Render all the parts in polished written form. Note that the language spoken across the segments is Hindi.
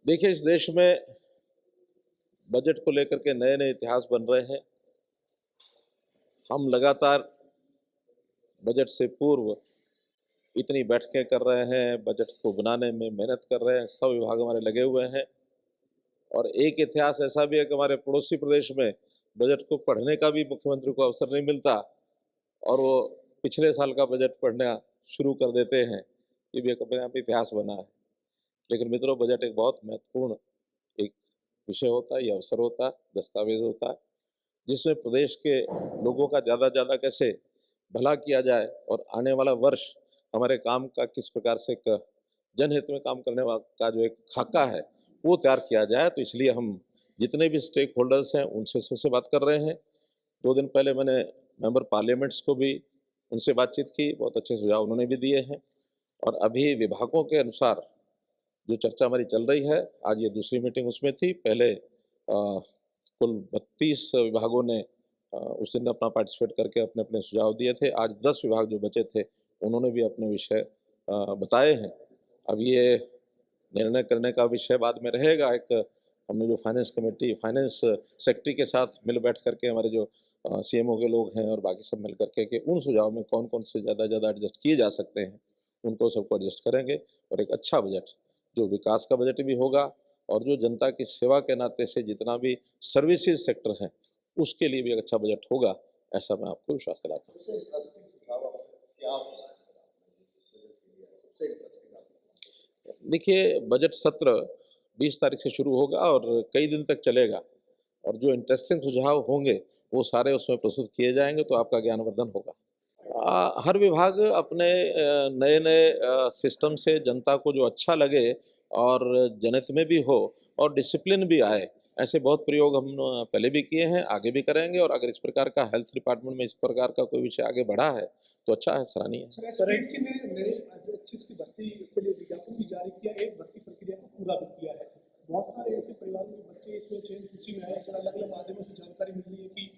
देखिए, इस देश में बजट को लेकर के नए नए इतिहास बन रहे हैं। हम लगातार बजट से पूर्व इतनी बैठकें कर रहे हैं, बजट को बनाने में मेहनत कर रहे हैं, सब विभाग हमारे लगे हुए हैं। और एक इतिहास ऐसा भी है कि हमारे पड़ोसी प्रदेश में बजट को पढ़ने का भी मुख्यमंत्री को अवसर नहीं मिलता और वो पिछले साल का बजट पढ़ना शुरू कर देते हैं। ये भी एक अपने आप इतिहास बना है। लेकिन मित्रों, बजट एक बहुत महत्वपूर्ण एक विषय होता है, ये अवसर होता है, दस्तावेज होता है, जिसमें प्रदेश के लोगों का ज़्यादा कैसे भला किया जाए और आने वाला वर्ष हमारे काम का किस प्रकार से एक जनहित में काम करने का जो एक खाका है वो तैयार किया जाए। तो इसलिए हम जितने भी स्टेक होल्डर्स हैं उनसे सबसे बात कर रहे हैं। 2 दिन पहले मैंने मेंबर पार्लियामेंट्स को भी उनसे बातचीत की, बहुत अच्छे सुझाव उन्होंने भी दिए हैं। और अभी विभागों के अनुसार जो चर्चा हमारी चल रही है, आज ये दूसरी मीटिंग उसमें थी। पहले कुल 32 विभागों ने उस दिन अपना पार्टिसिपेट करके अपने अपने सुझाव दिए थे। आज 10 विभाग जो बचे थे उन्होंने भी अपने विषय बताए हैं। अब ये निर्णय करने का विषय बाद में रहेगा। एक हमने जो फाइनेंस सेक्रेटरी के साथ मिल बैठ करके हमारे जो सीएमओ के लोग हैं और बाकी सब मिल करके कि उन सुझाव में कौन कौन से ज़्यादा एडजस्ट किए जा सकते हैं, उनको सबको एडजस्ट करेंगे और एक अच्छा बजट जो विकास का बजट भी होगा और जो जनता की सेवा के नाते से जितना भी सर्विसेज सेक्टर हैं उसके लिए भी एक अच्छा बजट होगा, ऐसा मैं आपको विश्वास दिलाता हूँ। देखिए, बजट सत्र 20 तारीख से शुरू होगा और कई दिन तक चलेगा और जो इंटरेस्टिंग सुझाव होंगे वो सारे उसमें प्रस्तुत किए जाएंगे, तो आपका ज्ञानवर्धन होगा। हर विभाग अपने नए नए सिस्टम से जनता को जो अच्छा लगे और जनहित में भी हो और डिसिप्लिन भी आए, ऐसे बहुत प्रयोग हम पहले भी किए हैं, आगे भी करेंगे। और अगर इस प्रकार का हेल्थ डिपार्टमेंट में इस प्रकार का कोई विषय आगे बढ़ा है तो अच्छा है, सराहनीय है। सर, एचपीएससी ने नए जो 25 की भर्ती के लिए विज्ञापन भी जारी किया, एक भर्ती प्रक्रिया को पूरा भी किया है। बहुत सारे ऐसे परिवारों के बच्चे इसमें चयन सूची में आए। सर, अलग अलग माध्यमों से जानकारी मिल रही है कि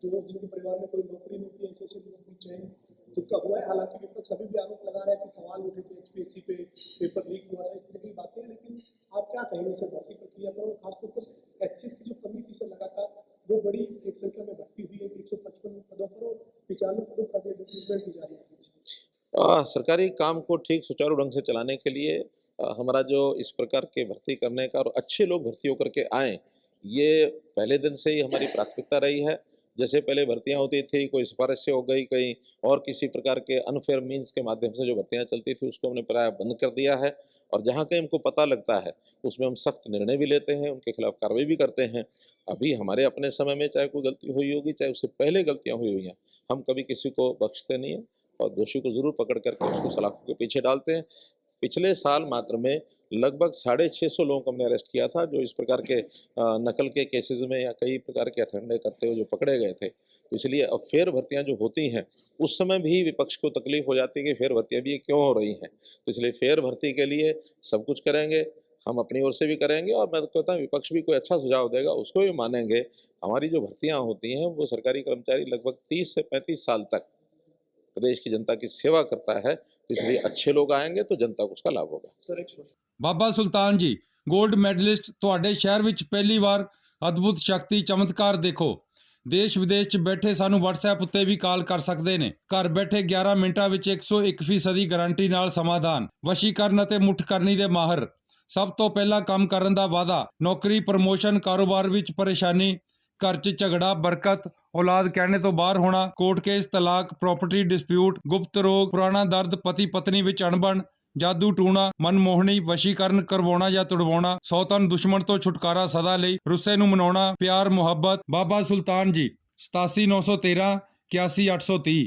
जो जिनके परिवार में कोई नौकरी नहीं थी, ऐसे लोग भी चयन जिनका हुआ है। हालांकि विपक्ष सभी भी आरोप लगा रहा है कि सवाल उठे थे एचपीएससी पे, पेपर लीक हुआ था, इस तरह की बातें हैं। लेकिन आप क्या कहेंगे सर भर्ती प्रक्रिया पर, और खासतौर पर 25 की जो कमी थी सर, लगातार वो बड़ी एक संख्या में भर्ती हुई है, 155 पदों पर और 95 पदों पर एडवर्टीजमेंट भी जारी है। सरकारी काम को ठीक सुचारू ढंग से चलाने के लिए हमारा जो इस प्रकार के भर्ती करने का और अच्छे लोग भर्ती होकर के आएँ, ये पहले दिन से ही हमारी प्राथमिकता रही है। जैसे पहले भर्तियां होती थी, कोई सिफारिश से हो गई, कहीं और किसी प्रकार के अनफेयर मीन्स के माध्यम से जो भर्तियां चलती थी उसको हमने प्राय बंद कर दिया है। और जहाँ कहीं हमको पता लगता है उसमें हम सख्त निर्णय भी लेते हैं, उनके खिलाफ कार्रवाई भी करते हैं। अभी हमारे अपने समय में चाहे कोई गलती हुई होगी, चाहे उससे पहले गलतियाँ हुई हुई हैं, हम कभी किसी को बख्शते नहीं हैं और दोषी को ज़रूर पकड़ करके उसको सलाखों के पीछे डालते हैं। पिछले साल मात्र में लगभग 650 लोगों को हमने अरेस्ट किया था, जो इस प्रकार के नकल के केसेस में या कई प्रकार के हथकंडे करते हुए जो पकड़े गए थे। तो इसलिए अब फेयर भर्तियां जो होती हैं उस समय भी विपक्ष को तकलीफ हो जाती है कि फेयर भर्तियां भी क्यों हो रही हैं। तो इसलिए फेयर भर्ती के लिए सब कुछ करेंगे, हम अपनी ओर से भी करेंगे और मैं कहता हूँ विपक्ष भी कोई अच्छा सुझाव देगा उसको भी मानेंगे। हमारी जो भर्तियाँ होती हैं वो सरकारी कर्मचारी लगभग 30 से 35 साल तक प्रदेश की जनता की सेवा करता है, तो इसलिए अच्छे लोग आएंगे तो जनता को उसका लाभ होगा। सर, एक ਬਾਬਾ ਸੁਲਤਾਨ ਜੀ 골ਡ ਮੈਡਲਿਸਟ ਤੁਹਾਡੇ ਸ਼ਹਿਰ ਵਿੱਚ ਪਹਿਲੀ ਵਾਰ ਅਦਭੁਤ ਸ਼ਕਤੀ ਚਮਤਕਾਰ ਦੇਖੋ। ਦੇਸ਼ ਵਿਦੇਸ਼ 'ਚ ਬੈਠੇ ਸਾਨੂੰ WhatsApp ਉੱਤੇ ਵੀ ਕਾਲ ਕਰ ਸਕਦੇ ਨੇ। ਘਰ ਬੈਠੇ 11 ਮਿੰਟਾਂ ਵਿੱਚ 101% ਗਾਰੰਟੀ ਨਾਲ ਸਮਾਧਾਨ, ਵਸ਼ੀਕਰਨ ਅਤੇ ਮੁੱਠ ਕਰਨੀ ਦੇ ਮਾਹਰ। ਸਭ ਤੋਂ ਪਹਿਲਾਂ ਕੰਮ ਕਰਨ ਦਾ ਵਾਅਦਾ, ਨੌਕਰੀ, ਪ੍ਰਮੋਸ਼ਨ, ਕਾਰੋਬਾਰ ਵਿੱਚ ਪਰੇਸ਼ਾਨੀ, घर च झगड़ा, बरकत, औलाद कहने तो बाहर होना, कोर्ट केस, तलाक, प्रॉपर्टी डिस्प्यूट, गुप्त रोग, पुराना दर्द, पति पत्नी विच अणबण, जादू टूना, मनमोहनी, वशीकरण करवाना या तुड़वाना, सौतन दुश्मन तो छुटकारा सदा लई, रुस्से नूं मनाउणा, प्यार मुहब्बत। बाबा सुल्तान जी 87 913 81 830।